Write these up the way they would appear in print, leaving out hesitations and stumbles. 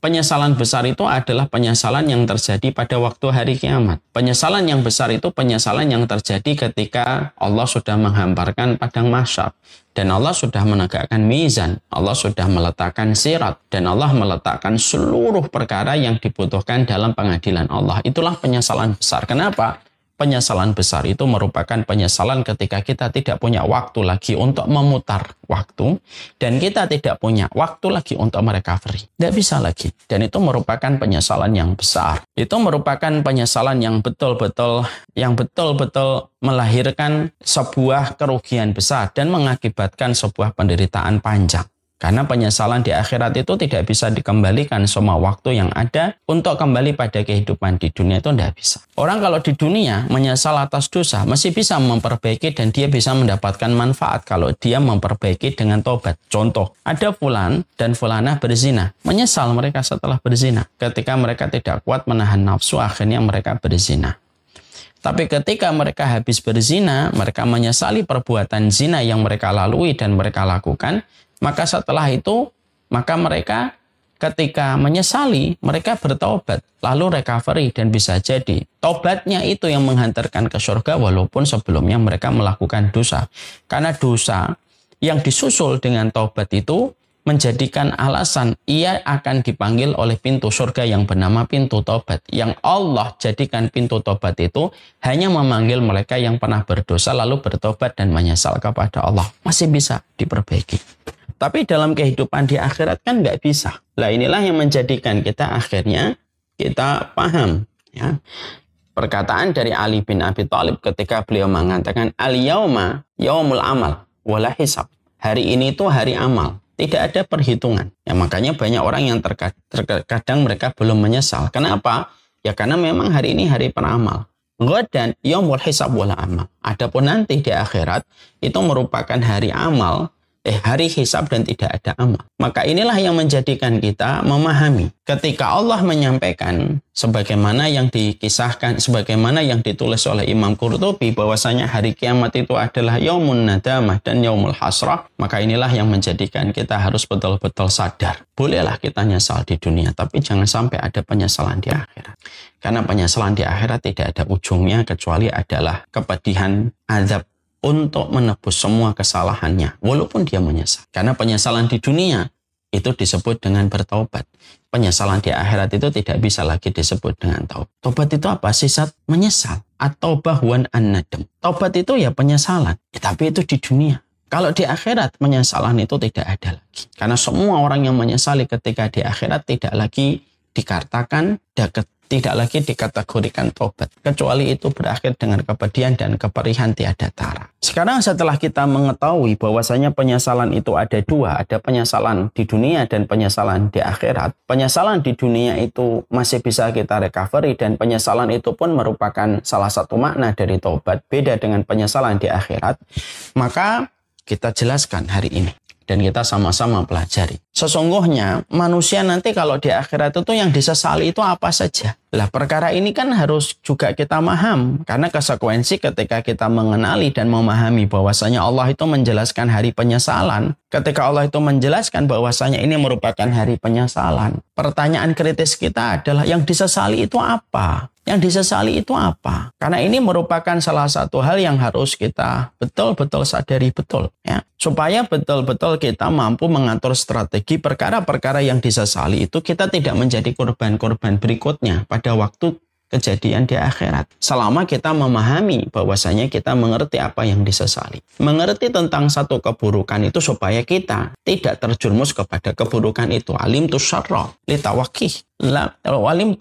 Penyesalan besar itu adalah penyesalan yang terjadi pada waktu hari kiamat. Penyesalan yang besar itu penyesalan yang terjadi ketika Allah sudah menghamparkan padang mahsyar. Dan Allah sudah menegakkan mizan. Allah sudah meletakkan sirat. Dan Allah meletakkan seluruh perkara yang dibutuhkan dalam pengadilan Allah. Itulah penyesalan besar. Kenapa? Penyesalan besar itu merupakan penyesalan ketika kita tidak punya waktu lagi untuk memutar waktu dan kita tidak punya waktu lagi untuk merecovery. Tidak bisa lagi. Dan itu merupakan penyesalan yang besar. Itu merupakan penyesalan yang betul-betul melahirkan sebuah kerugian besar dan mengakibatkan sebuah penderitaan panjang. Karena penyesalan di akhirat itu tidak bisa dikembalikan semua waktu yang ada untuk kembali pada kehidupan di dunia itu tidak bisa. Orang kalau di dunia menyesal atas dosa masih bisa memperbaiki dan dia bisa mendapatkan manfaat kalau dia memperbaiki dengan tobat. Contoh, ada fulan dan fulanah berzina. Menyesal mereka setelah berzina. Ketika mereka tidak kuat menahan nafsu, akhirnya mereka berzina. Tapi ketika mereka habis berzina, mereka menyesali perbuatan zina yang mereka lalui dan mereka lakukan. Maka setelah itu, maka mereka ketika menyesali, mereka bertaubat, lalu recovery dan bisa jadi taubatnya itu yang menghantarkan ke surga walaupun sebelumnya mereka melakukan dosa. Karena dosa yang disusul dengan taubat itu menjadikan alasan ia akan dipanggil oleh pintu surga yang bernama pintu taubat. Yang Allah jadikan pintu taubat itu hanya memanggil mereka yang pernah berdosa lalu bertobat dan menyesal kepada Allah. Masih bisa diperbaiki. Tapi dalam kehidupan di akhirat kan nggak bisa. Lah inilah yang menjadikan kita akhirnya kita paham. Ya. Perkataan dari Ali bin Abi Thalib ketika beliau mengatakan al-yauma yaumul amal wala hisab. Hari ini itu hari amal. Tidak ada perhitungan. Ya, makanya banyak orang yang terkadang mereka belum menyesal. Kenapa? Ya karena memang hari ini hari peramal. Ghadan yaumul hisab wala amal. Adapun nanti di akhirat itu merupakan hari amal. Hari hisab dan tidak ada amal. Maka inilah yang menjadikan kita memahami. Ketika Allah menyampaikan sebagaimana yang dikisahkan, sebagaimana yang ditulis oleh Imam Qurtubi bahwasanya hari kiamat itu adalah yaumun nadamah dan yaumul hasrah, maka inilah yang menjadikan kita harus betul-betul sadar. Bolehlah kita nyesal di dunia, tapi jangan sampai ada penyesalan di akhirat. Karena penyesalan di akhirat tidak ada ujungnya kecuali adalah kepedihan azab untuk menebus semua kesalahannya, walaupun dia menyesal. Karena penyesalan di dunia itu disebut dengan bertaubat. Penyesalan di akhirat itu tidak bisa lagi disebut dengan taubat. Taubat itu apa? Sifat menyesal. At-taubah wan an-nadam. Taubat itu ya penyesalan. Tapi itu di dunia. Kalau di akhirat, penyesalan itu tidak ada lagi. Karena semua orang yang menyesali ketika di akhirat tidak lagi dikatakan tidak lagi dikategorikan tobat. Kecuali itu berakhir dengan kepedihan dan keperihan tiada tara. Sekarang setelah kita mengetahui bahwasanya penyesalan itu ada dua. Ada penyesalan di dunia dan penyesalan di akhirat. Penyesalan di dunia itu masih bisa kita recovery. Dan penyesalan itu pun merupakan salah satu makna dari tobat. Beda dengan penyesalan di akhirat. Maka kita jelaskan hari ini. Dan kita sama-sama pelajari. Sesungguhnya manusia nanti kalau di akhirat itu yang disesali itu apa saja. Lah perkara ini kan harus juga kita paham. Karena konsekuensi ketika kita mengenali dan memahami bahwasanya Allah itu menjelaskan hari penyesalan. Ketika Allah itu menjelaskan bahwasanya ini merupakan hari penyesalan. Pertanyaan kritis kita adalah yang disesali itu apa? Yang disesali itu apa? Karena ini merupakan salah satu hal yang harus kita betul-betul sadari betul. Ya. Supaya betul-betul kita mampu mengatur strategi perkara-perkara yang disesali itu kita tidak menjadi korban-korban berikutnya pada waktu kejadian di akhirat. Selama kita memahami bahwasanya kita mengerti apa yang disesali. Mengerti tentang satu keburukan itu supaya kita tidak terjerumus kepada keburukan itu. Alim tu syarra litawaqih.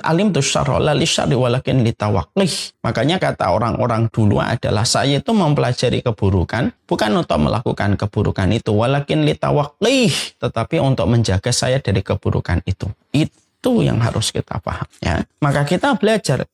Alim tu syarra la lisyarri walakin litawaqih. Makanya kata orang-orang dulu adalah saya itu mempelajari keburukan bukan untuk melakukan keburukan itu walakin litawaqih, tetapi untuk menjaga saya dari keburukan itu. Itu yang harus kita paham ya. Maka kita belajar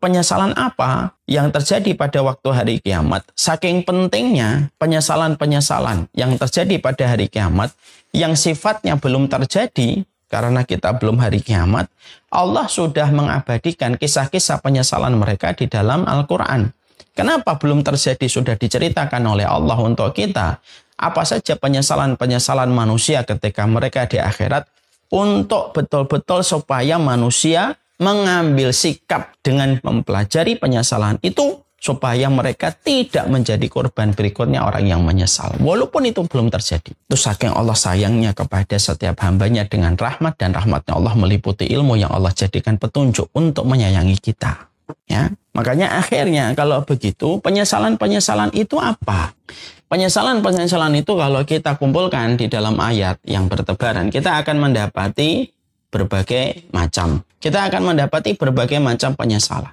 penyesalan apa yang terjadi pada waktu hari kiamat. Saking pentingnya penyesalan-penyesalan yang terjadi pada hari kiamat yang sifatnya belum terjadi karena kita belum hari kiamat, Allah sudah mengabadikan kisah-kisah penyesalan mereka di dalam Al-Quran. Kenapa belum terjadi sudah diceritakan oleh Allah untuk kita? Apa saja penyesalan-penyesalan manusia ketika mereka di akhirat untuk betul-betul supaya manusia mengambil sikap dengan mempelajari penyesalan itu supaya mereka tidak menjadi korban berikutnya orang yang menyesal. Walaupun itu belum terjadi. Itu saking Allah sayangnya kepada setiap hambanya dengan rahmat, dan rahmatnya Allah meliputi ilmu yang Allah jadikan petunjuk untuk menyayangi kita. Ya, makanya akhirnya kalau begitu penyesalan-penyesalan itu apa? Penyesalan-penyesalan itu kalau kita kumpulkan di dalam ayat yang bertebaran, kita akan mendapati berbagai macam. Kita akan mendapati berbagai macam penyesalan.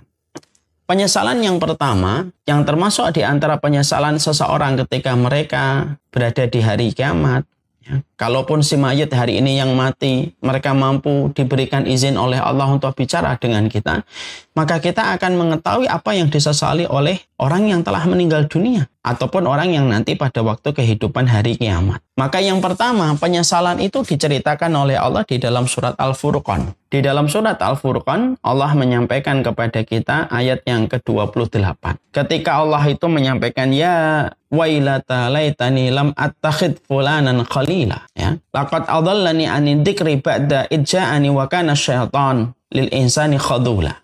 Penyesalan yang pertama, yang termasuk di antara penyesalan seseorang ketika mereka berada di hari kiamat, ya, kalaupun si mayit hari ini yang mati, mereka mampu diberikan izin oleh Allah untuk bicara dengan kita, maka kita akan mengetahui apa yang disesali oleh orang yang telah meninggal dunia, ataupun orang yang nanti pada waktu kehidupan hari kiamat. Maka yang pertama, penyesalan itu diceritakan oleh Allah di dalam surat Al-Furqan. Di dalam surat Al-Furqan, Allah menyampaikan kepada kita ayat yang ke-28. Ketika Allah itu menyampaikan, ya wailata laitani lam attakhid fulanan khalila. Ya. Laqad adallani anid dzikri ba'da idja'ani wa kana syaitan lil insani khadula.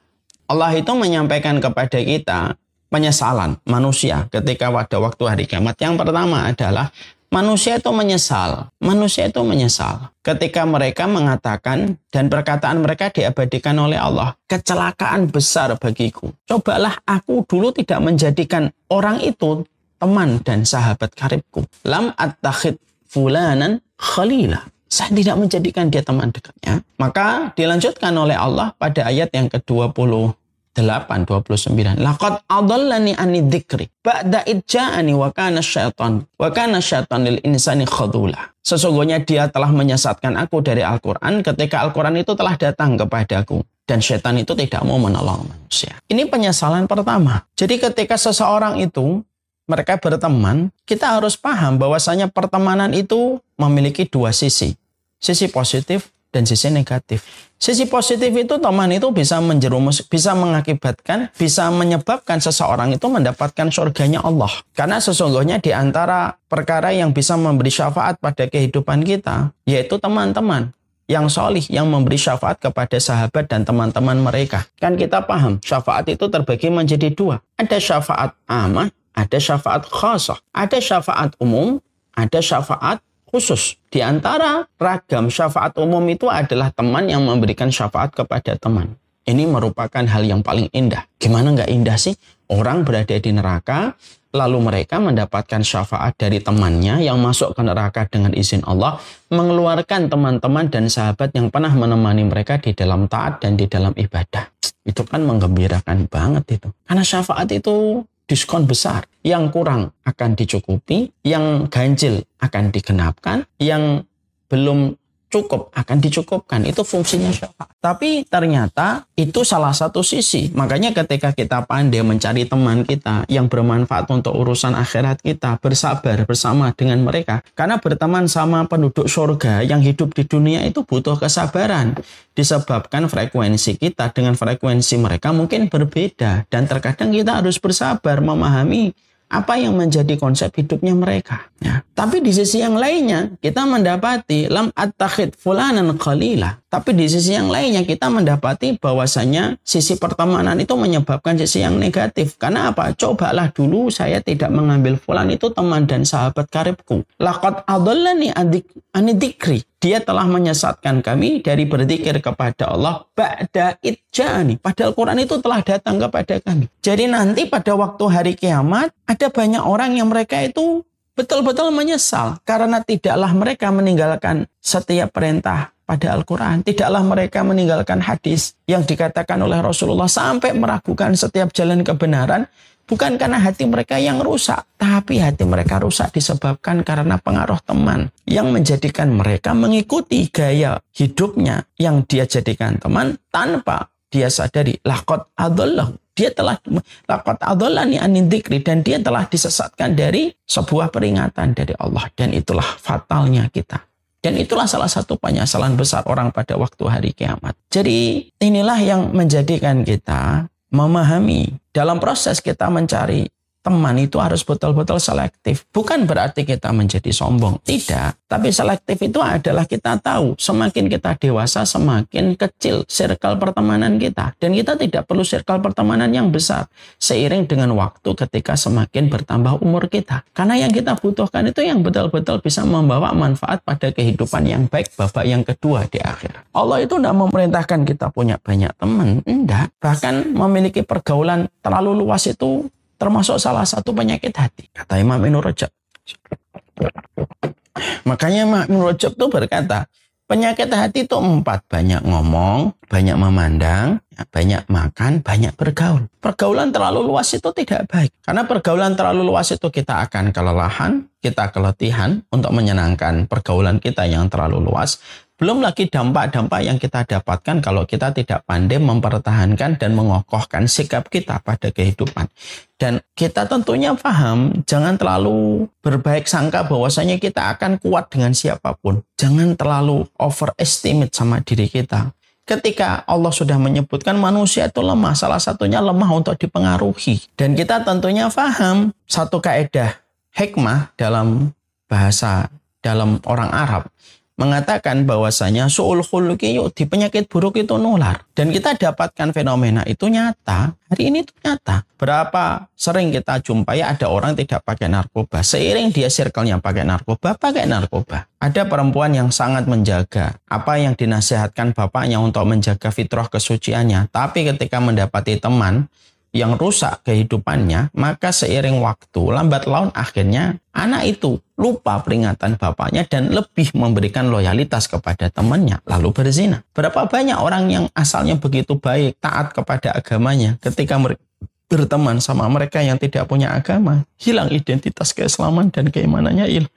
Allah itu menyampaikan kepada kita penyesalan manusia ketika pada waktu hari kiamat. Yang pertama adalah manusia itu menyesal. Manusia itu menyesal ketika mereka mengatakan dan perkataan mereka diabadikan oleh Allah. Kecelakaan besar bagiku. Cobalah aku dulu tidak menjadikan orang itu teman dan sahabat karibku. Lam attakhid fulanan khalila. Saya tidak menjadikan dia teman dekatnya. Maka dilanjutkan oleh Allah pada ayat yang ke-28, 29. Laqad adallani anid dzikri ba'da idja'ani wa kana syaitan lil insani khadula. Sesungguhnya dia telah menyesatkan aku dari Al-Quran ketika Al-Quran itu telah datang kepadaku. Dan syaitan itu tidak mau menolong manusia. Ini penyesalan pertama. Jadi ketika seseorang itu mereka berteman, kita harus paham bahwasanya pertemanan itu memiliki dua sisi. Sisi positif dan sisi negatif. Sisi positif itu teman itu bisa menjerumus, bisa mengakibatkan, bisa menyebabkan seseorang itu mendapatkan surganya Allah. Karena sesungguhnya di antara perkara yang bisa memberi syafaat pada kehidupan kita, yaitu teman-teman yang solih, yang memberi syafaat kepada sahabat dan teman-teman mereka. Kan kita paham, syafaat itu terbagi menjadi dua. Ada syafaat amah, ada syafaat khasah, ada syafaat umum, ada syafaat khusus. Di antara ragam syafaat umum itu adalah teman yang memberikan syafaat kepada teman. Ini merupakan hal yang paling indah. Gimana nggak indah sih? Orang berada di neraka, lalu mereka mendapatkan syafaat dari temannya yang masuk ke neraka dengan izin Allah, mengeluarkan teman-teman dan sahabat yang pernah menemani mereka di dalam taat dan di dalam ibadah. Itu kan menggembirakan banget itu. Karena syafaat itu diskon besar. Yang kurang akan dicukupi, yang ganjil akan digenapkan, yang belum cukup akan dicukupkan. Itu fungsinya syafaat. Tapi ternyata itu salah satu sisi. Makanya ketika kita pandai mencari teman kita yang bermanfaat untuk urusan akhirat kita, bersabar bersama dengan mereka. Karena berteman sama penduduk surga yang hidup di dunia itu butuh kesabaran. Disebabkan frekuensi kita dengan frekuensi mereka mungkin berbeda. Dan terkadang kita harus bersabar memahami apa yang menjadi konsep hidupnya mereka. Ya. Tapi di sisi yang lainnya, kita mendapati lam attakhid fulanan khalila. Tapi di sisi yang lainnya, kita mendapati bahwasanya sisi pertemanan itu menyebabkan sisi yang negatif. Karena apa? Cobalah dulu saya tidak mengambil fulan itu teman dan sahabat karibku. Laqad adallani anid dzikri. Dia telah menyesatkan kami dari berzikir kepada Allah ba'da idja'ani. Padahal Quran itu telah datang kepada kami. Jadi nanti pada waktu hari kiamat ada banyak orang yang mereka itu betul-betul menyesal karena tidaklah mereka meninggalkan setiap perintah pada Al-Quran. Tidaklah mereka meninggalkan hadis yang dikatakan oleh Rasulullah sampai meragukan setiap jalan kebenaran. Bukan karena hati mereka yang rusak, tapi hati mereka rusak disebabkan karena pengaruh teman yang menjadikan mereka mengikuti gaya hidupnya yang dia jadikan teman tanpa dia sadari. Laqad adallahu. Dia telah laqad adallani anid dzikri, dan dia telah disesatkan dari sebuah peringatan dari Allah, dan itulah fatalnya kita. Dan itulah salah satu penyesalan besar orang pada waktu hari kiamat. Jadi inilah yang menjadikan kita memahami dalam proses kita mencari teman itu harus betul-betul selektif. Bukan berarti kita menjadi sombong. Tidak. Tapi selektif itu adalah kita tahu semakin kita dewasa semakin kecil circle pertemanan kita. Dan kita tidak perlu circle pertemanan yang besar. Seiring dengan waktu ketika semakin bertambah umur kita. Karena yang kita butuhkan itu yang betul-betul bisa membawa manfaat pada kehidupan yang baik babak yang kedua di akhir. Allah itu tidak memerintahkan kita punya banyak teman. Tidak. Bahkan memiliki pergaulan terlalu luas itu termasuk salah satu penyakit hati. Kata Imam Ibnu Rajab. Makanya Imam Ibnu Rajab itu berkata, penyakit hati itu 4. Banyak ngomong, banyak memandang, banyak makan, banyak bergaul. Pergaulan terlalu luas itu tidak baik. Karena pergaulan terlalu luas itu kita akan kelelahan, kita keletihan untuk menyenangkan pergaulan kita yang terlalu luas. Belum lagi dampak-dampak yang kita dapatkan kalau kita tidak pandai mempertahankan dan mengokohkan sikap kita pada kehidupan. Dan kita tentunya paham, jangan terlalu berbaik sangka bahwasanya kita akan kuat dengan siapapun. Jangan terlalu overestimate sama diri kita. Ketika Allah sudah menyebutkan manusia itu lemah, salah satunya lemah untuk dipengaruhi. Dan kita tentunya paham satu kaidah hikmah dalam bahasa, dalam orang Arab, mengatakan bahwasanya su'ul khuluqi di penyakit buruk itu nular. Dan kita dapatkan fenomena itu nyata. Hari ini itu nyata. Berapa sering kita jumpai ada orang tidak pakai narkoba. Seiring dia circle-nya pakai narkoba. Ada perempuan yang sangat menjaga apa yang dinasihatkan bapaknya untuk menjaga fitrah kesuciannya. Tapi ketika mendapati teman yang rusak kehidupannya, maka seiring waktu, lambat laun akhirnya anak itu lupa peringatan bapaknya dan lebih memberikan loyalitas kepada temannya, lalu berzina. Berapa banyak orang yang asalnya begitu baik, taat kepada agamanya, ketika berteman sama mereka yang tidak punya agama, hilang identitas keislaman dan keimanannya hilang.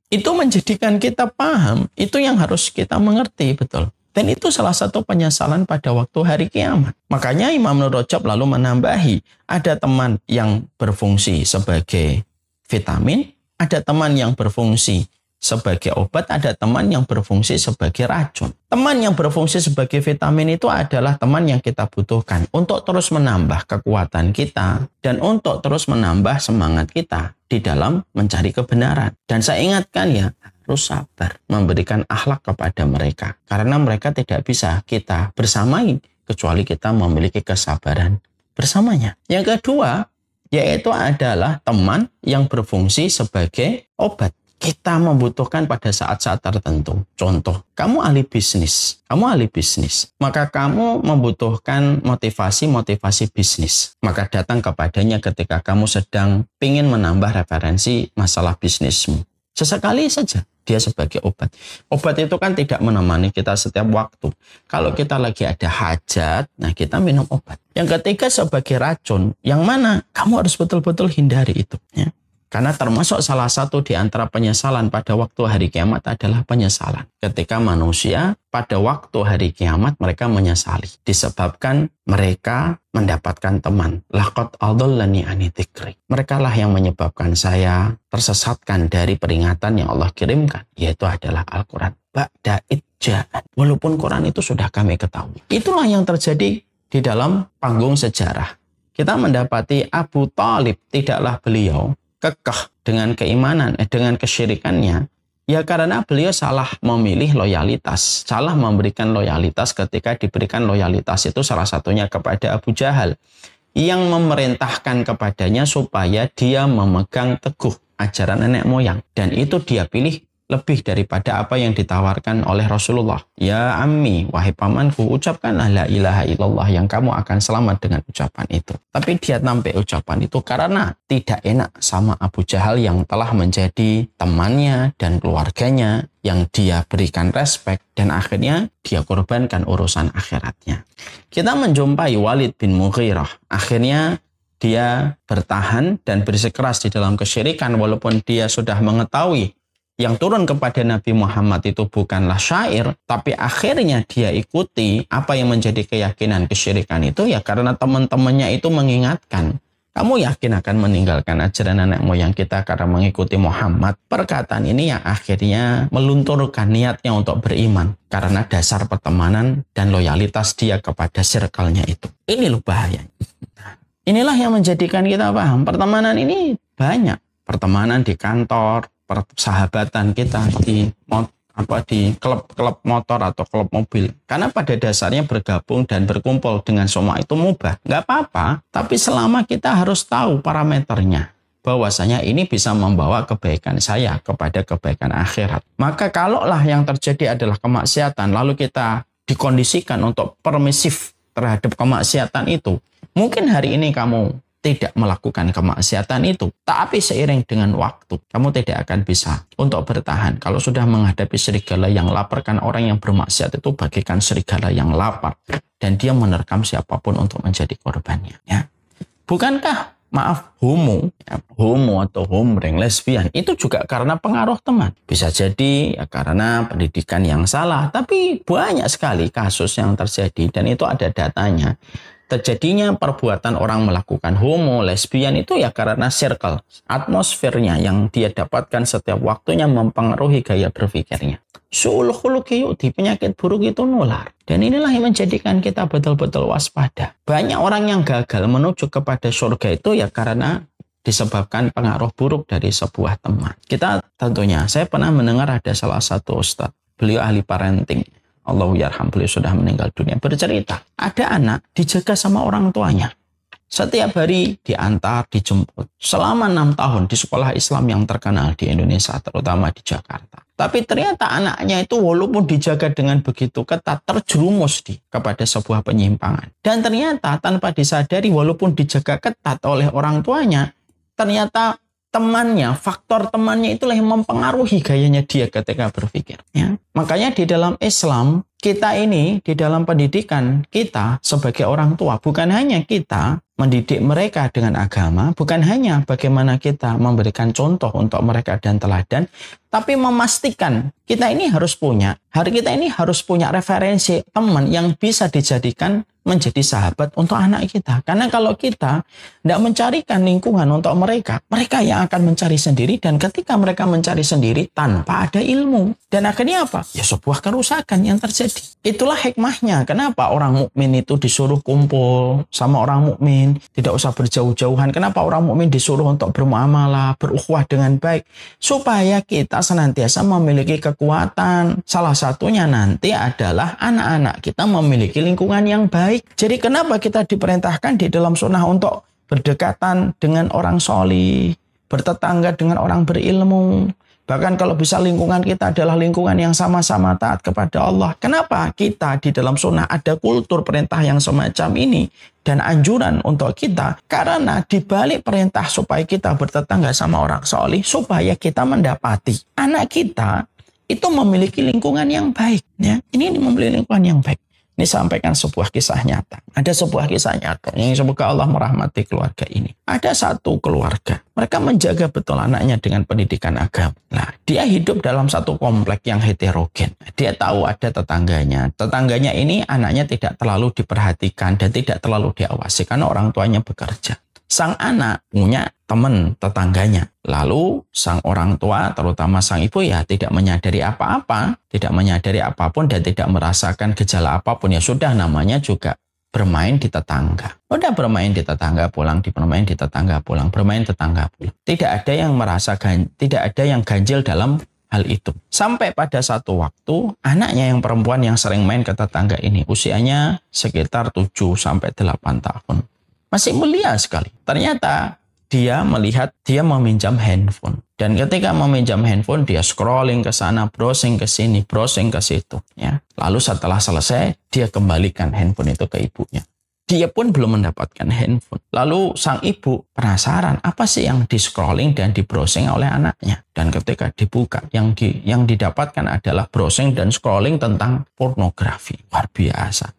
Itu menjadikan kita paham, itu yang harus kita mengerti betul. Dan itu salah satu penyesalan pada waktu hari kiamat. Makanya Imam Ibnu Rajab lalu menambahi, ada teman yang berfungsi sebagai vitamin, ada teman yang berfungsi sebagai obat, ada teman yang berfungsi sebagai racun. Teman yang berfungsi sebagai vitamin itu adalah teman yang kita butuhkan untuk terus menambah kekuatan kita dan untuk terus menambah semangat kita di dalam mencari kebenaran. Dan saya ingatkan ya, harus sabar memberikan akhlak kepada mereka. Karena mereka tidak bisa kita bersamai kecuali kita memiliki kesabaran bersamanya. Yang kedua, yaitu adalah teman yang berfungsi sebagai obat. Kita membutuhkan pada saat-saat tertentu. Contoh, kamu ahli bisnis. Maka kamu membutuhkan motivasi bisnis. Maka datang kepadanya ketika kamu sedang ingin menambah referensi masalah bisnismu. Sesekali saja dia sebagai obat. Obat itu kan tidak menemani kita setiap waktu. Kalau kita lagi ada hajat, nah kita minum obat. Yang ketiga sebagai racun, yang mana kamu harus betul-betul hindari itu. Ya. Karena termasuk salah satu di antara penyesalan pada waktu hari kiamat adalah penyesalan. Ketika manusia pada waktu hari kiamat mereka menyesali. Disebabkan mereka mendapatkan teman. Laqad adallani ani dzikri. Mereka lah yang menyebabkan saya tersesatkan dari peringatan yang Allah kirimkan. Yaitu adalah Al-Quran. Ba'da idja'an. Walaupun Quran itu sudah kami ketahui. Itulah yang terjadi di dalam panggung sejarah. Kita mendapati Abu Thalib, tidaklah beliau kekeh dengan keimanan, dengan kesyirikannya, ya karena beliau salah memilih loyalitas, salah memberikan loyalitas ketika diberikan loyalitas itu salah satunya kepada Abu Jahal yang memerintahkan kepadanya supaya dia memegang teguh ajaran nenek moyang, dan itu dia pilih lebih daripada apa yang ditawarkan oleh Rasulullah. Ya ammi, wahai pamanku, ucapkanlah la ilaha illallah yang kamu akan selamat dengan ucapan itu. Tapi dia nampik ucapan itu karena tidak enak sama Abu Jahal yang telah menjadi temannya dan keluarganya yang dia berikan respek dan akhirnya dia korbankan urusan akhiratnya. Kita menjumpai Walid bin Mughirah. Akhirnya dia bertahan dan bersikeras di dalam kesyirikan walaupun dia sudah mengetahui yang turun kepada Nabi Muhammad itu bukanlah syair, tapi akhirnya dia ikuti apa yang menjadi keyakinan kesyirikan itu ya karena teman-temannya itu mengingatkan. Kamu yakin akan meninggalkan ajaran nenek moyang kita karena mengikuti Muhammad? Perkataan ini yang akhirnya melunturkan niatnya untuk beriman karena dasar pertemanan dan loyalitas dia kepada circle-nya itu. Ini loh bahayanya. Inilah yang menjadikan kita paham. Pertemanan ini banyak. Pertemanan di kantor, persahabatan kita di klub motor atau klub mobil. Karena pada dasarnya bergabung dan berkumpul dengan semua itu mubah. Nggak apa-apa, tapi selama kita harus tahu parameternya. Bahwasanya ini bisa membawa kebaikan saya kepada kebaikan akhirat. Maka kalaulah yang terjadi adalah kemaksiatan, lalu kita dikondisikan untuk permisif terhadap kemaksiatan itu, mungkin hari ini kamu tidak melakukan kemaksiatan itu, tapi seiring dengan waktu, kamu tidak akan bisa untuk bertahan. Kalau sudah menghadapi serigala yang lapar, kan orang yang bermaksiat itu bagikan serigala yang lapar, dan dia menerkam siapapun untuk menjadi korbannya. Ya. Bukankah homo atau homreng, lesbian itu juga karena pengaruh teman. Bisa jadi ya karena pendidikan yang salah, tapi banyak sekali kasus yang terjadi dan itu ada datanya. Terjadinya perbuatan orang melakukan homo, lesbian itu ya karena circle, atmosfernya yang dia dapatkan setiap waktunya mempengaruhi gaya berpikirnya. Su'ul khuluqi yu'ti, penyakit buruk itu nular. Dan inilah yang menjadikan kita betul-betul waspada. Banyak orang yang gagal menuju kepada surga itu ya karena disebabkan pengaruh buruk dari sebuah teman. Kita tentunya, saya pernah mendengar ada salah satu ustadz, beliau ahli parenting. Allahyarham, beliau sudah meninggal dunia, bercerita. Ada anak dijaga sama orang tuanya. Setiap hari diantar, dijemput. Selama 6 tahun di sekolah Islam yang terkenal di Indonesia, terutama di Jakarta. Tapi ternyata anaknya itu walaupun dijaga dengan begitu ketat, terjerumus kepada sebuah penyimpangan. Dan ternyata tanpa disadari walaupun dijaga ketat oleh orang tuanya, ternyata temannya, faktor temannya itulah yang mempengaruhi gayanya dia ketika berpikir. Ya. Makanya di dalam Islam, kita ini di dalam pendidikan kita sebagai orang tua, bukan hanya kita mendidik mereka dengan agama, bukan hanya bagaimana kita memberikan contoh untuk mereka dan teladan, tapi memastikan kita ini harus punya referensi teman yang bisa dijadikan menjadi sahabat untuk anak kita. Karena kalau kita tidak mencarikan lingkungan untuk mereka yang akan mencari sendiri, dan ketika mereka mencari sendiri tanpa ada ilmu. Dan akhirnya apa? Ya sebuah kerusakan yang terjadi. Itulah hikmahnya. Kenapa orang mukmin itu disuruh kumpul sama orang mukmin, tidak usah berjauh-jauhan. Kenapa orang mukmin disuruh untuk bermuamalah, berukhuwah dengan baik? Supaya kita senantiasa memiliki kekuatan. Salah satunya nanti adalah anak-anak kita memiliki lingkungan yang baik. Jadi kenapa kita diperintahkan di dalam sunnah untuk berdekatan dengan orang solih, bertetangga dengan orang berilmu. Bahkan kalau bisa lingkungan kita adalah lingkungan yang sama-sama taat kepada Allah. Kenapa kita di dalam sunnah ada kultur perintah yang semacam ini dan anjuran untuk kita? Karena di balik perintah supaya kita bertetangga sama orang solih, supaya kita mendapati anak kita itu memiliki lingkungan yang baik. Ya. Ini memiliki lingkungan yang baik. Ini sampaikan sebuah kisah nyata. Ada sebuah kisah nyata yang semoga Allah merahmati keluarga ini. Ada satu keluarga. Mereka menjaga betul anaknya dengan pendidikan agama. Nah, dia hidup dalam satu komplek yang heterogen. Dia tahu ada tetangganya. Tetangganya ini anaknya tidak terlalu diperhatikan dan tidak terlalu diawasi karena orang tuanya bekerja. Sang anak punya teman tetangganya. Lalu sang orang tua, terutama sang ibu ya tidak menyadari apa-apa, tidak menyadari apapun dan tidak merasakan gejala apapun. Ya sudah, namanya juga bermain di tetangga. Udah bermain di tetangga pulang, bermain di tetangga pulang, bermain tetangga pulang. Tidak ada yang tidak ada yang ganjil dalam hal itu. Sampai pada satu waktu, anaknya yang perempuan yang sering main ke tetangga ini usianya sekitar 7-8 tahun. Masih mulia sekali. Ternyata dia melihat dia meminjam handphone. Dan ketika meminjam handphone, dia scrolling ke sana, browsing ke sini, browsing ke situ. Ya. Lalu setelah selesai, dia kembalikan handphone itu ke ibunya. Dia pun belum mendapatkan handphone. Lalu sang ibu penasaran, apa sih yang di-scrolling dan di-browsing oleh anaknya. Dan ketika dibuka, yang didapatkan adalah browsing dan scrolling tentang pornografi. Luar biasa.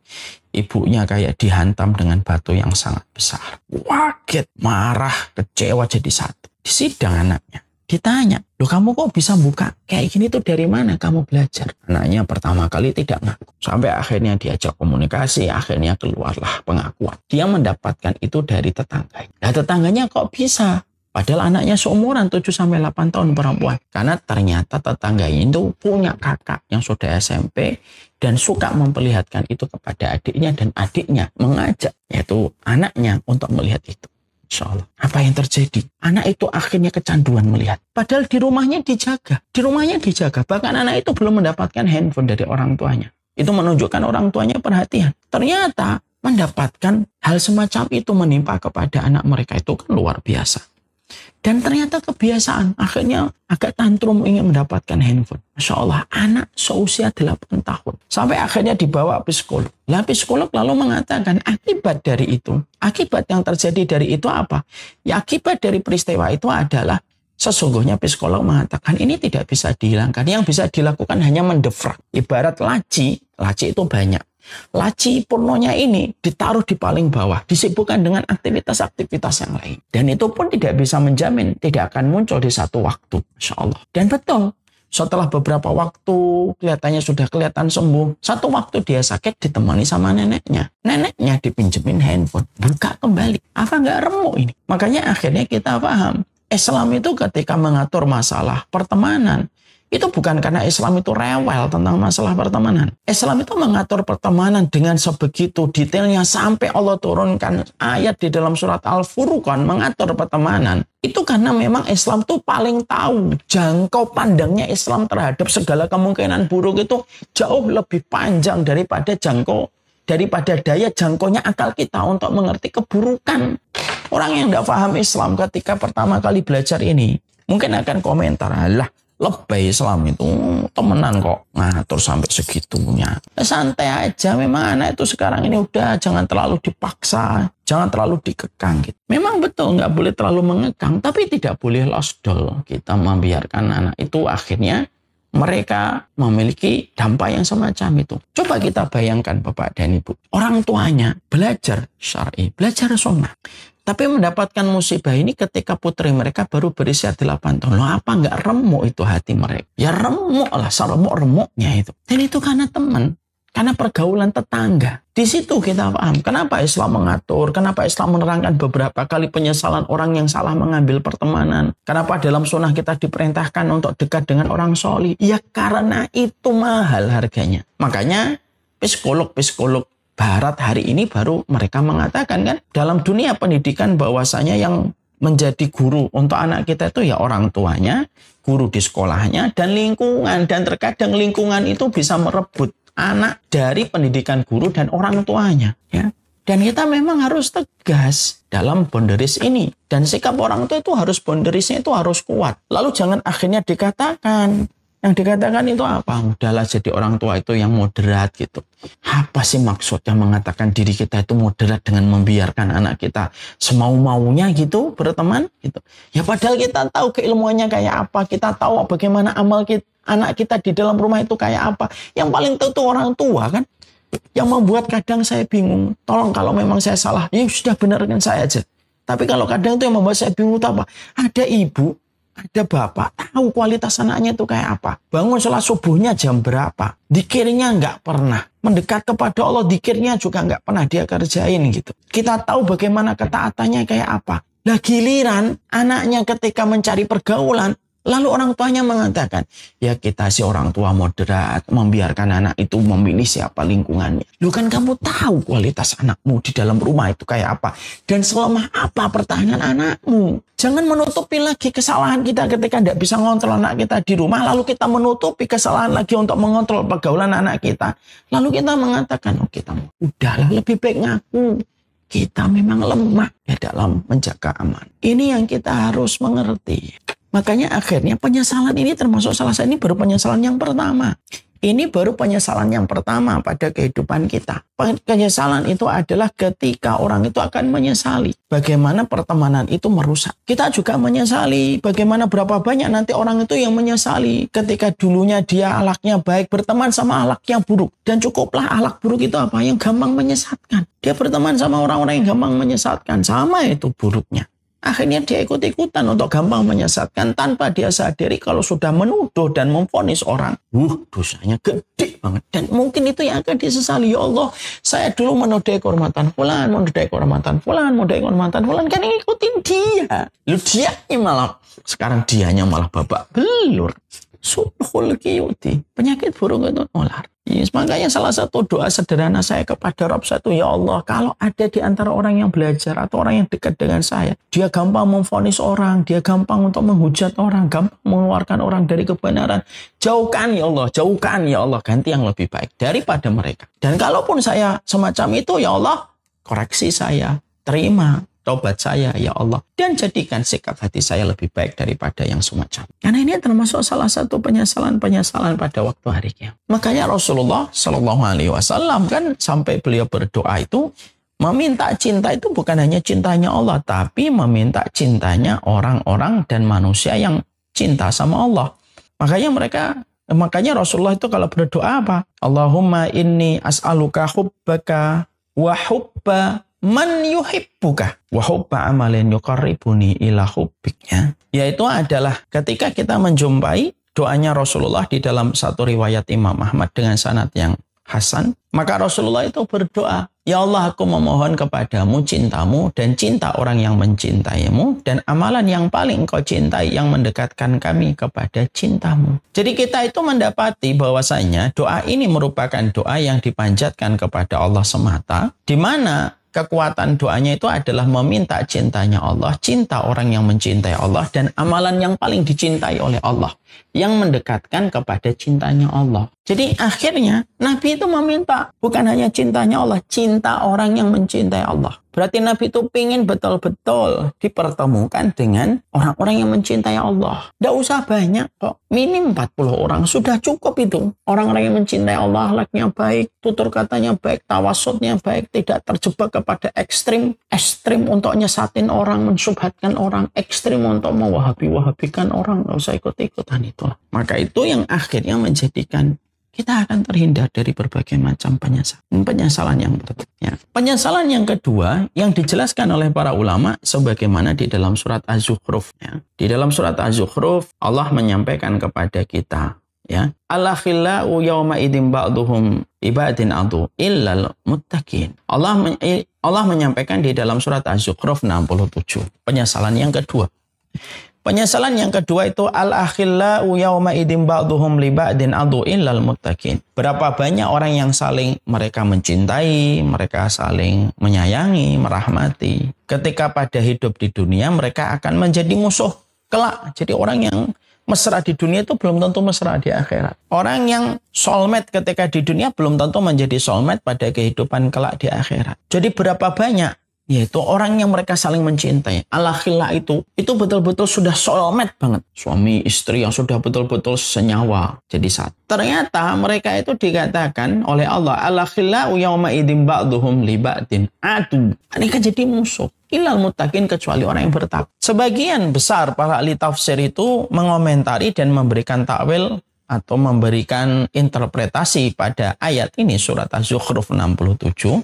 Ibunya kayak dihantam dengan batu yang sangat besar. Waget, marah, kecewa jadi satu. Di sidang anaknya. Ditanya, loh kamu kok bisa buka kayak gini tuh dari mana kamu belajar? Anaknya pertama kali tidak ngaku. Sampai akhirnya diajak komunikasi, akhirnya keluarlah pengakuan. Dia mendapatkan itu dari tetangganya. Nah tetangganya kok bisa Padahal anaknya seumuran 7-8 tahun perempuan. Karena ternyata tetangganya itu punya kakak yang sudah SMP dan suka memperlihatkan itu kepada adiknya dan adiknya mengajak yaitu anaknya untuk melihat itu. Insya Allah. Apa yang terjadi? Anak itu akhirnya kecanduan melihat. Padahal di rumahnya dijaga. Di rumahnya dijaga. Bahkan anak itu belum mendapatkan handphone dari orang tuanya. Itu menunjukkan orang tuanya perhatian. Ternyata mendapatkan hal semacam itu menimpa kepada anak mereka itu kan luar biasa. Dan ternyata kebiasaan, akhirnya agak tantrum ingin mendapatkan handphone. Masya Allah, anak seusia 8 tahun. Sampai akhirnya dibawa psikolog. Lah psikolog lalu mengatakan akibat dari itu, akibat yang terjadi dari itu apa? Ya akibat dari peristiwa itu adalah sesungguhnya psikolog mengatakan ini tidak bisa dihilangkan. Yang bisa dilakukan hanya mendefrak. Ibarat laci itu banyak. Laci pornonya ini ditaruh di paling bawah, disibukkan dengan aktivitas-aktivitas yang lain. Dan itu pun tidak bisa menjamin tidak akan muncul di satu waktu. Masya Allah. Dan betul, setelah beberapa waktu kelihatannya sudah kelihatan sembuh. Satu waktu dia sakit ditemani sama neneknya. Neneknya dipinjemin handphone. Buka kembali. Apa nggak remuk ini? Makanya akhirnya kita paham. Islam itu ketika mengatur masalah pertemanan, itu bukan karena Islam itu rewel tentang masalah pertemanan. Islam itu mengatur pertemanan dengan sebegitu detailnya sampai Allah turunkan ayat di dalam surat Al-Furqan mengatur pertemanan. Itu karena memang Islam itu paling tahu jangkau pandangnya Islam terhadap segala kemungkinan buruk itu jauh lebih panjang daripada daya jangkaunya akal kita untuk mengerti keburukan. Orang yang tidak paham Islam ketika pertama kali belajar ini mungkin akan komentar, alah lebay Islam itu temenan kok ngatur sampai segitunya. Santai aja, memang anak itu sekarang ini udah jangan terlalu dipaksa, jangan terlalu dikekang gitu. Memang betul nggak boleh terlalu mengekang, tapi tidak boleh losdol. Kita membiarkan anak itu akhirnya mereka memiliki dampak yang semacam itu. Coba kita bayangkan Bapak dan Ibu, orang tuanya belajar syar'i, belajar sunnah. Tapi mendapatkan musibah ini ketika putri mereka baru berusia 8 tahun. Loh, apa nggak remuk itu hati mereka? Ya remuk lah, seremuk-remuknya itu. Dan itu karena teman, karena pergaulan tetangga. Di situ kita paham kenapa Islam mengatur, kenapa Islam menerangkan beberapa kali penyesalan orang yang salah mengambil pertemanan. Kenapa dalam sunnah kita diperintahkan untuk dekat dengan orang solih. Ya karena itu mahal harganya. Makanya psikolog Barat hari ini baru mereka mengatakan kan dalam dunia pendidikan bahwasanya yang menjadi guru untuk anak kita itu ya orang tuanya, guru di sekolahnya, dan lingkungan. Dan terkadang lingkungan itu bisa merebut anak dari pendidikan guru dan orang tuanya. Ya. Dan kita memang harus tegas dalam boundaries ini. Dan sikap orang tua itu harus boundariesnya itu harus kuat. Lalu jangan akhirnya dikatakan. Yang dikatakan itu apa? Udahlah jadi orang tua itu yang moderat gitu. Apa sih maksudnya mengatakan diri kita itu moderat dengan membiarkan anak kita semau-maunya gitu berteman gitu. Ya padahal kita tahu keilmuannya kayak apa. Kita tahu bagaimana amal anak kita di dalam rumah itu kayak apa. Yang paling tahu itu orang tua kan. Yang membuat kadang saya bingung. Tolong kalau memang saya salah, ya sudah benarkan saya aja. Tapi kalau kadang itu yang membuat saya bingung itu apa? Ada ibu, ada bapak, tahu kualitas anaknya itu kayak apa. Bangun sholat subuhnya jam berapa. Dikirnya nggak pernah. Mendekat kepada Allah, dikirnya juga nggak pernah dia kerjain gitu. Kita tahu bagaimana ketaatannya kayak apa. Lah giliran anaknya ketika mencari pergaulan, lalu orang tuanya mengatakan, ya kita si orang tua moderat, membiarkan anak itu memilih siapa lingkungannya. Lu kan kamu tahu kualitas anakmu di dalam rumah itu kayak apa. Dan selemah apa pertahanan anakmu. Jangan menutupi lagi kesalahan kita ketika tidak bisa mengontrol anak kita di rumah. Lalu kita menutupi kesalahan lagi untuk mengontrol pergaulan anak kita. Lalu kita mengatakan, oh kita udahlah lebih baik ngaku. Kita memang lemah ya dalam menjaga aman. Ini yang kita harus mengerti. Makanya akhirnya penyesalan ini termasuk salah satu, ini baru penyesalan yang pertama. Ini baru penyesalan yang pertama pada kehidupan kita. Penyesalan itu adalah ketika orang itu akan menyesali bagaimana pertemanan itu merusak. Kita juga menyesali bagaimana berapa banyak nanti orang itu yang menyesali ketika dulunya dia akhlaknya baik berteman sama akhlak yang buruk. Dan cukuplah akhlak buruk itu apa? Yang gampang menyesatkan. Dia berteman sama orang-orang yang gampang menyesatkan. Sama itu buruknya. Akhirnya dia ikut-ikutan untuk gampang menyesatkan tanpa dia sadari kalau sudah menuduh dan memvonis orang. Dosanya gede banget. Dan mungkin itu yang akan disesali. Ya Allah, saya dulu menodai kehormatan fulan, menodai kehormatan fulan, menodai kehormatan fulan. Kan ngikutin dia. Lu dianya malah, sekarang dianya malah babak belur. Sulhul kiyuti. Penyakit burung itu nular. Yes, makanya salah satu doa sederhana saya kepada Rabb satu, ya Allah, kalau ada di antara orang yang belajar atau orang yang dekat dengan saya, dia gampang memvonis orang, dia gampang untuk menghujat orang, gampang mengeluarkan orang dari kebenaran, jauhkan ya Allah, ganti yang lebih baik daripada mereka. Dan kalaupun saya semacam itu, ya Allah, koreksi saya, terima taubat saya, ya Allah. Dan jadikan sikap hati saya lebih baik daripada yang semacam. Karena ini termasuk salah satu penyesalan-penyesalan pada waktu hari kiamat. Makanya Rasulullah SAW kan sampai beliau berdoa itu, meminta cinta itu bukan hanya cintanya Allah, tapi meminta cintanya orang-orang dan manusia yang cinta sama Allah. Makanya Rasulullah itu kalau berdoa apa? Allahumma inni as'aluka hubbaka wa hubba man yuhibbuka wa hubba amalin yuqarribuni ila hubbiknya. Yaitu adalah ketika kita menjumpai doanya Rasulullah di dalam satu riwayat Imam Ahmad dengan sanad yang hasan, maka Rasulullah itu berdoa, ya Allah, aku memohon kepadamu cintamu dan cinta orang yang mencintaimu dan amalan yang paling kau cintai yang mendekatkan kami kepada cintamu. Jadi kita itu mendapati bahwasanya doa ini merupakan doa yang dipanjatkan kepada Allah semata, di mana kekuatan doanya itu adalah meminta cintanya Allah, cinta orang yang mencintai Allah, dan amalan yang paling dicintai oleh Allah, yang mendekatkan kepada cintanya Allah. Jadi akhirnya Nabi itu meminta bukan hanya cintanya Allah, cinta orang yang mencintai Allah. Berarti Nabi itu ingin betul-betul dipertemukan dengan orang-orang yang mencintai Allah. Tidak usah banyak kok, minim 40 orang sudah cukup itu. Orang-orang yang mencintai Allah, akhlaknya baik, tutur katanya baik, tawasudnya baik, tidak terjebak kepada ekstrim untuk nyesatin orang, mensubhatkan orang, ekstrim untuk mewahabi-wahabikan orang. Tidak usah ikut-ikutan itulah. Maka itu yang akhirnya menjadikan kita akan terhindar dari berbagai macam penyesalan yang berat. Ya. Penyesalan yang kedua yang dijelaskan oleh para ulama sebagaimana di dalam surat Az-Zukhruf. Ya. Di dalam surat Az-Zukhruf Allah menyampaikan kepada kita, ya, Al-akhillau yawma idzin ba'duhum ibadin adu illal muttaqin. Allah menyampaikan di dalam surat Az-Zukhruf 67. Penyesalan yang kedua. Penyesalan yang kedua itu al-akhillau yawma idzin ba'duhum li ba'din adu illal muttaqin. Berapa banyak orang yang saling mereka mencintai, mereka saling menyayangi, merahmati. Ketika pada hidup di dunia mereka akan menjadi musuh kelak. Jadi orang yang mesra di dunia itu belum tentu mesra di akhirat. Orang yang soulmate ketika di dunia belum tentu menjadi soulmate pada kehidupan kelak di akhirat. Jadi berapa banyak? Yaitu orang yang mereka saling mencintai. Al-akhillah itu betul-betul sudah soulmate banget. Suami istri yang sudah betul-betul senyawa. Jadi satu. Ternyata mereka itu dikatakan oleh Allah, al-akhillah yawma idzin ba'duhum li ba'din adu. Mereka jadi musuh. Illal muttaqin, kecuali orang yang bertakwa. Sebagian besar para ahli tafsir itu mengomentari dan memberikan takwil atau memberikan interpretasi pada ayat ini, surat Az-Zukhruf 67.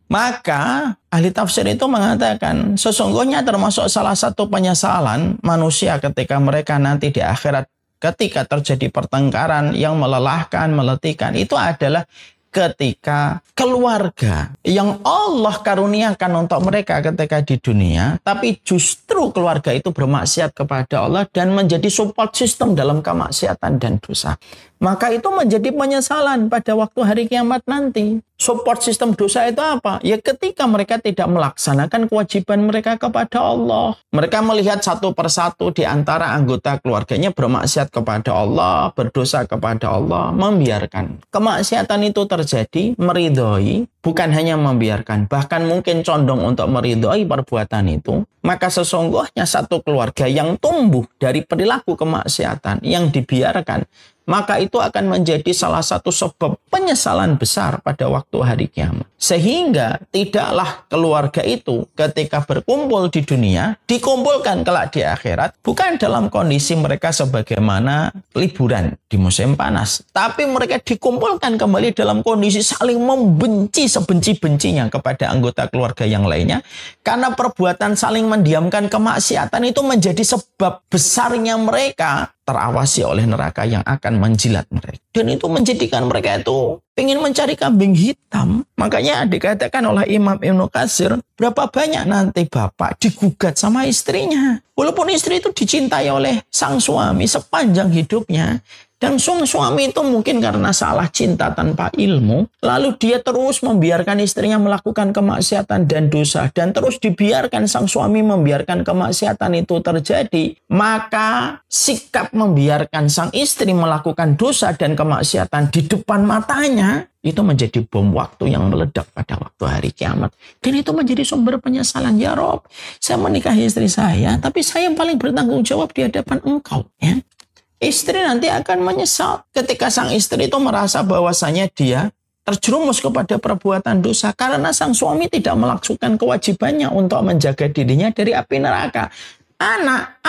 Maka ahli tafsir itu mengatakan sesungguhnya termasuk salah satu penyesalan manusia ketika mereka nanti di akhirat, ketika terjadi pertengkaran yang melelahkan, meletihkan, itu adalah ketika keluarga yang Allah karuniakan untuk mereka ketika di dunia, tapi justru keluarga itu bermaksiat kepada Allah dan menjadi support system dalam kemaksiatan dan dosa. Maka itu menjadi penyesalan pada waktu hari kiamat nanti. Support sistem dosa itu apa? Ya ketika mereka tidak melaksanakan kewajiban mereka kepada Allah. Mereka melihat satu persatu di antara anggota keluarganya bermaksiat kepada Allah, berdosa kepada Allah, membiarkan kemaksiatan itu terjadi, meridhoi, bukan hanya membiarkan, bahkan mungkin condong untuk meridhoi perbuatan itu. Maka sesungguhnya satu keluarga yang tumbuh dari perilaku kemaksiatan yang dibiarkan, maka itu akan menjadi salah satu sebab penyesalan besar pada waktu hari kiamat. Sehingga tidaklah keluarga itu ketika berkumpul di dunia, dikumpulkan kelak di akhirat, bukan dalam kondisi mereka sebagaimana liburan di musim panas, tapi mereka dikumpulkan kembali dalam kondisi saling membenci sebenci-bencinya kepada anggota keluarga yang lainnya, karena perbuatan saling mendiamkan kemaksiatan itu menjadi sebab besarnya mereka terawasi oleh neraka yang akan menjilat mereka. Dan itu menjadikan mereka itu ingin mencari kambing hitam. Makanya dikatakan oleh Imam Ibnu Katsir, berapa banyak nanti bapak digugat sama istrinya. Walaupun istri itu dicintai oleh sang suami sepanjang hidupnya. Dan sang suami itu mungkin karena salah cinta tanpa ilmu, lalu dia terus membiarkan istrinya melakukan kemaksiatan dan dosa, dan terus dibiarkan sang suami membiarkan kemaksiatan itu terjadi, maka sikap membiarkan sang istri melakukan dosa dan kemaksiatan di depan matanya, itu menjadi bom waktu yang meledak pada waktu hari kiamat. Dan itu menjadi sumber penyesalan. Ya Rob, saya menikahi istri saya, tapi saya yang paling bertanggung jawab di hadapan engkau. Ya. Istri nanti akan menyesal ketika sang istri itu merasa bahwasanya dia terjerumus kepada perbuatan dosa karena sang suami tidak melakukan kewajibannya untuk menjaga dirinya dari api neraka. Anak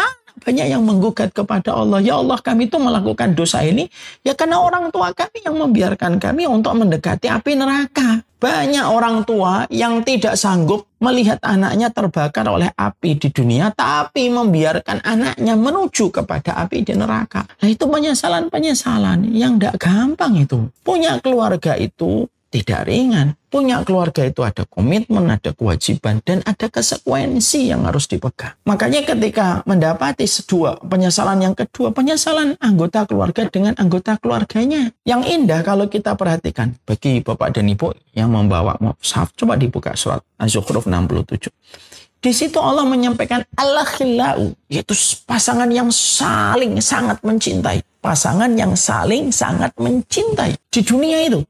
banyak yang menggugat kepada Allah. Ya Allah, kami itu melakukan dosa ini ya karena orang tua kami yang membiarkan kami untuk mendekati api neraka. Banyak orang tua yang tidak sanggup melihat anaknya terbakar oleh api di dunia, tapi membiarkan anaknya menuju kepada api di neraka. Nah, itu penyesalan-penyesalan yang tidak gampang itu. Punya keluarga itu tidak ringan. Punya keluarga itu ada komitmen, ada kewajiban, dan ada konsekuensi yang harus dipegang. Makanya ketika mendapati penyesalan yang kedua, penyesalan anggota keluarga dengan anggota keluarganya. Yang indah kalau kita perhatikan, bagi Bapak dan Ibu yang membawa mushaf, coba dibuka surat Az-Zukhruf 67. Di situ Allah menyampaikan al-khillau, yaitu pasangan yang saling sangat mencintai. Pasangan yang saling sangat mencintai. Di dunia itu,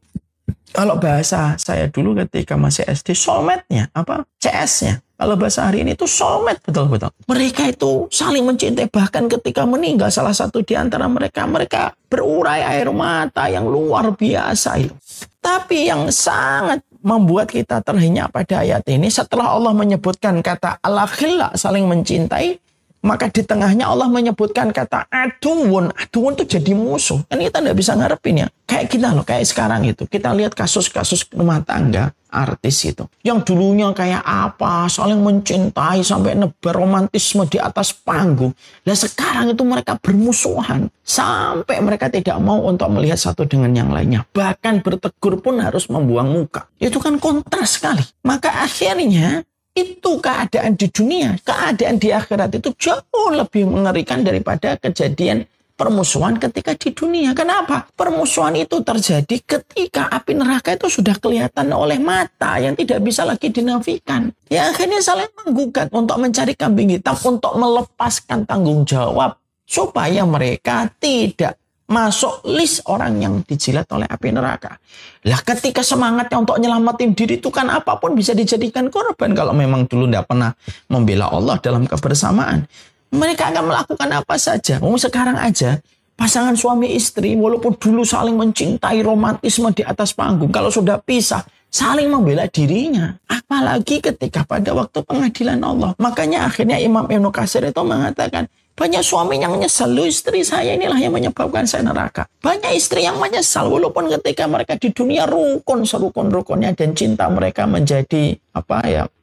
kalau bahasa saya dulu ketika masih SD, soulmate-nya, CS-nya. Kalau bahasa hari ini itu soulmate, betul-betul. Mereka itu saling mencintai, bahkan ketika meninggal salah satu di antara mereka berurai air mata yang luar biasa itu. Tapi yang sangat membuat kita terhenyak pada ayat ini, setelah Allah menyebutkan kata al-khilla, saling mencintai, maka di tengahnya Allah menyebutkan kata aduun. Aduun itu jadi musuh. Kan kita tidak bisa ngarepin ya. Kayak kita loh, kayak sekarang itu. Kita lihat kasus-kasus rumah tangga artis itu. Yang dulunya kayak apa, saling mencintai sampai nebar romantisme di atas panggung. Nah sekarang itu mereka bermusuhan. Sampai mereka tidak mau untuk melihat satu dengan yang lainnya. Bahkan bertegur pun harus membuang muka. Itu kan kontras sekali. Maka akhirnya itu keadaan di dunia, keadaan di akhirat itu jauh lebih mengerikan daripada kejadian permusuhan ketika di dunia. Kenapa? Permusuhan itu terjadi ketika api neraka itu sudah kelihatan oleh mata yang tidak bisa lagi dinafikan. Ya akhirnya saling menggugat untuk mencari kambing hitam, untuk melepaskan tanggung jawab supaya mereka tidak masuk list orang yang dijilat oleh api neraka. Lah ketika semangatnya untuk nyelamatin diri itu kan apapun bisa dijadikan korban. Kalau memang dulu tidak pernah membela Allah dalam kebersamaan, mereka akan melakukan apa saja. Sekarang aja pasangan suami istri walaupun dulu saling mencintai, romantisme di atas panggung, kalau sudah pisah saling membela dirinya. Apalagi ketika pada waktu pengadilan Allah. Makanya akhirnya Imam Ibnu Katsir itu mengatakan, banyak suami yang menyesal, istri saya inilah yang menyebabkan saya neraka. Banyak istri yang menyesal walaupun ketika mereka di dunia rukun serukun-rukunnya dan cinta mereka menjadi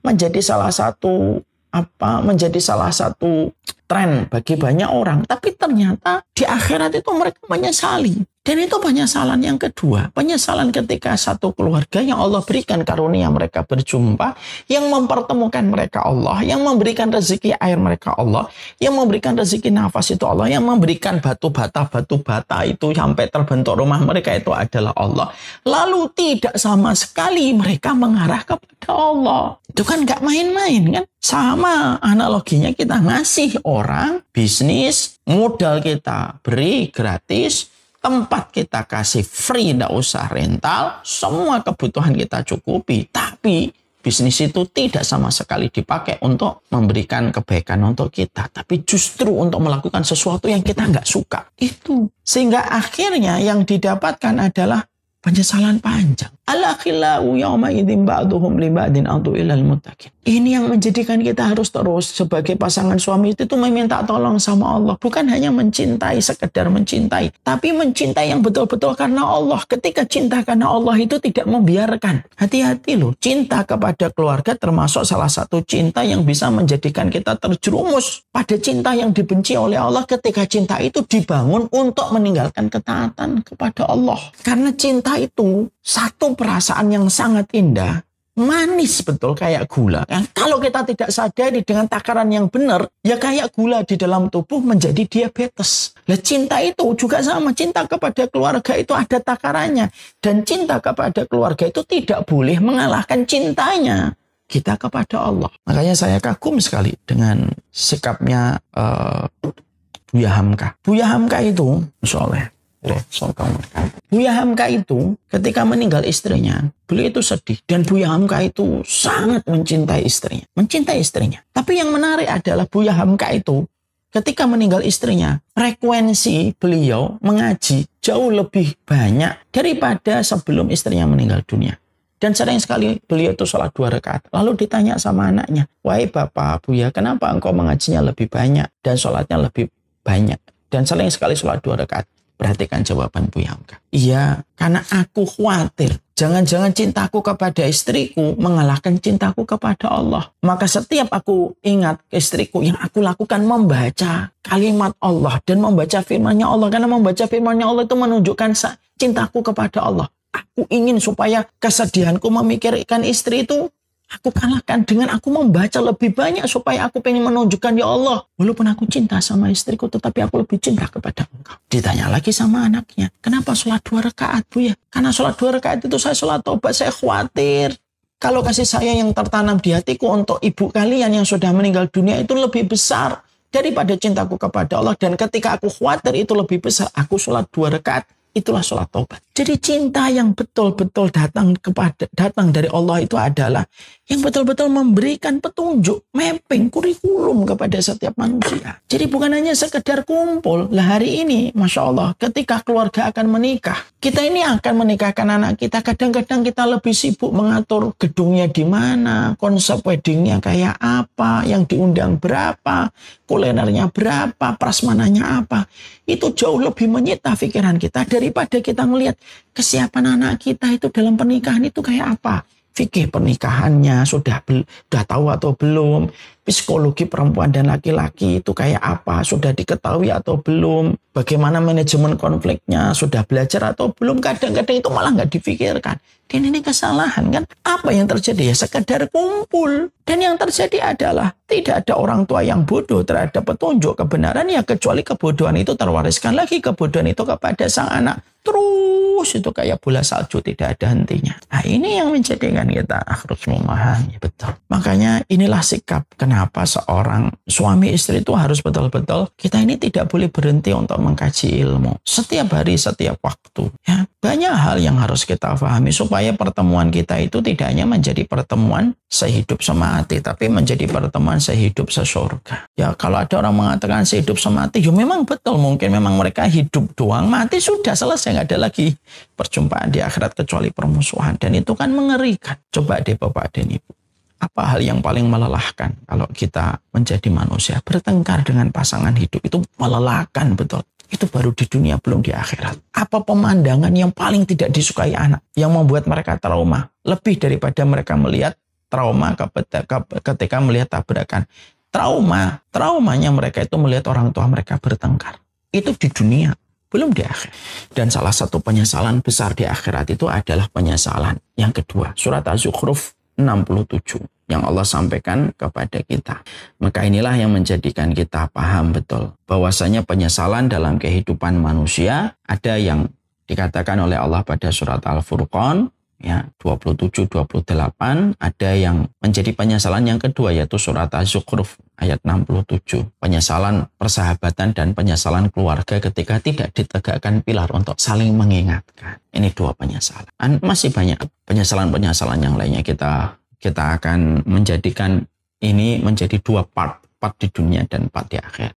menjadi salah satu tren bagi banyak orang. Tapi ternyata di akhirat itu mereka menyesali. Dan itu penyesalan yang kedua. Penyesalan ketika satu keluarga yang Allah berikan karunia mereka berjumpa, yang mempertemukan mereka Allah, yang memberikan rezeki air mereka Allah, yang memberikan rezeki nafas itu Allah, yang memberikan batu bata itu sampai terbentuk rumah mereka itu adalah Allah. Lalu tidak sama sekali mereka mengarah kepada Allah. Itu kan gak main-main kan? Sama analoginya kita ngasih orang bisnis, modal kita beri gratis, tempat kita kasih free, tidak usah rental, semua kebutuhan kita cukupi. Tapi Bisnis itu tidak sama sekali dipakai untuk memberikan kebaikan untuk kita, tapi justru untuk melakukan sesuatu yang kita nggak suka. Itu. Sehingga akhirnya yang didapatkan adalah penyesalan panjang. Al-akhillau yawma idzin ba'duhum li ba'din adu ilal muttaqin. Ini yang menjadikan kita harus terus sebagai pasangan suami itu meminta tolong sama Allah. Bukan hanya mencintai, sekedar mencintai. Tapi mencintai yang betul-betul karena Allah. Ketika cinta karena Allah itu tidak membiarkan. Hati-hati loh. Cinta kepada keluarga termasuk salah satu cinta yang bisa menjadikan kita terjerumus pada cinta yang dibenci oleh Allah ketika cinta itu dibangun untuk meninggalkan ketaatan kepada Allah. Karena cinta itu satu perasaan yang sangat indah, manis betul kayak gula. Kalau kita tidak sadari dengan takaran yang benar, ya kayak gula di dalam tubuh menjadi diabetes. Nah, cinta itu juga sama. Cinta kepada keluarga itu ada takarannya. Dan cinta kepada keluarga itu tidak boleh mengalahkan cintanya kita kepada Allah. Makanya saya kagum sekali dengan sikapnya Buya Hamka. Buya Hamka itu, Soleh. Buya Hamka itu ketika meninggal istrinya, beliau itu sedih. Dan Buya Hamka itu sangat mencintai istrinya. Mencintai istrinya. Tapi yang menarik adalah Buya Hamka itu ketika meninggal istrinya, frekuensi beliau mengaji jauh lebih banyak daripada sebelum istrinya meninggal dunia. Dan sering sekali beliau itu sholat 2 rakaat. Lalu ditanya sama anaknya, wahai bapak Buya, kenapa engkau mengajinya lebih banyak dan sholatnya lebih banyak? Dan sering sekali sholat 2 rakaat. Perhatikan jawaban Buya Hamka. Iya, karena aku khawatir. Jangan-jangan cintaku kepada istriku mengalahkan cintaku kepada Allah. Maka setiap aku ingat istriku, yang aku lakukan membaca kalimat Allah dan membaca firman-Nya Allah. Karena membaca firman-Nya Allah itu menunjukkan cintaku kepada Allah. Aku ingin supaya kesedihanku memikirkan istri itu aku kalahkan dengan aku membaca lebih banyak supaya aku pengen menunjukkan, ya Allah, walaupun aku cinta sama istriku, tetapi aku lebih cinta kepada Engkau. Ditanya lagi sama anaknya, kenapa sholat 2 rakaat Bu ya? Karena sholat 2 rakaat itu saya sholat tobat, saya khawatir kalau kasih sayang yang tertanam di hatiku untuk ibu kalian yang sudah meninggal dunia itu lebih besar daripada cintaku kepada Allah. Dan ketika aku khawatir itu lebih besar, aku sholat 2 rakaat. Itulah sholat taubat. Jadi cinta yang betul-betul datang dari Allah itu adalah yang betul-betul memberikan petunjuk, mapping, kurikulum kepada setiap manusia. Jadi bukan hanya sekedar kumpul. Lah hari ini, Masya Allah, ketika keluarga akan menikah, kita ini akan menikahkan anak kita. Kadang-kadang kita lebih sibuk mengatur gedungnya di mana, konsep weddingnya kayak apa, yang diundang berapa, kulinernya berapa, prasmananya apa. Itu jauh lebih menyita pikiran kita daripada kita melihat kesiapan anak kita itu dalam pernikahan itu kayak apa. Fikih pernikahannya sudah tahu atau belum, psikologi perempuan dan laki-laki itu kayak apa, sudah diketahui atau belum, bagaimana manajemen konfliknya, sudah belajar atau belum. Kadang-kadang itu malah nggak dipikirkan. Dan ini kesalahan kan. Apa yang terjadi? Ya sekedar kumpul. Dan yang terjadi adalah tidak ada orang tua yang bodoh terhadap petunjuk kebenaran, ya kecuali kebodohan itu terwariskan lagi kebodohan itu kepada sang anak. Terus itu kayak bola salju, tidak ada hentinya. Nah ini yang menjadikan kita harus memahami betul. Makanya inilah sikap kenapa seorang suami istri itu harus betul-betul, kita ini tidak boleh berhenti untuk mengkaji ilmu. Setiap hari, setiap waktu. Ya, banyak hal yang harus kita pahami supaya pertemuan kita itu tidak hanya menjadi pertemuan sehidup semati, tapi menjadi pertemuan sehidup sesurga. Ya kalau ada orang mengatakan sehidup semati, ya memang betul, mungkin memang mereka hidup doang, mati sudah selesai, nggak ada lagi perjumpaan di akhirat kecuali permusuhan. Dan itu kan mengerikan. Coba deh Bapak dan Ibu, apa hal yang paling melelahkan kalau kita menjadi manusia? Bertengkar dengan pasangan hidup itu melelahkan betul. Itu baru di dunia, belum di akhirat. Apa pemandangan yang paling tidak disukai anak, yang membuat mereka trauma, lebih daripada mereka melihat trauma ketika melihat tabrakan. Traumanya mereka itu melihat orang tua mereka bertengkar. Itu di dunia, belum di akhirat. Dan salah satu penyesalan besar di akhirat itu adalah penyesalan yang kedua. Surat Az-Zukhruf 67 yang Allah sampaikan kepada kita. Maka inilah yang menjadikan kita paham betul bahwasanya penyesalan dalam kehidupan manusia ada yang dikatakan oleh Allah pada surat Al-Furqan ya 27-28, ada yang menjadi penyesalan yang kedua yaitu surat Az-Zukhruf ayat 67, penyesalan persahabatan dan penyesalan keluarga ketika tidak ditegakkan pilar untuk saling mengingatkan. Ini dua penyesalan. Masih banyak penyesalan-penyesalan yang lainnya kita kita akan menjadikan ini menjadi dua part di dunia dan part di akhirat.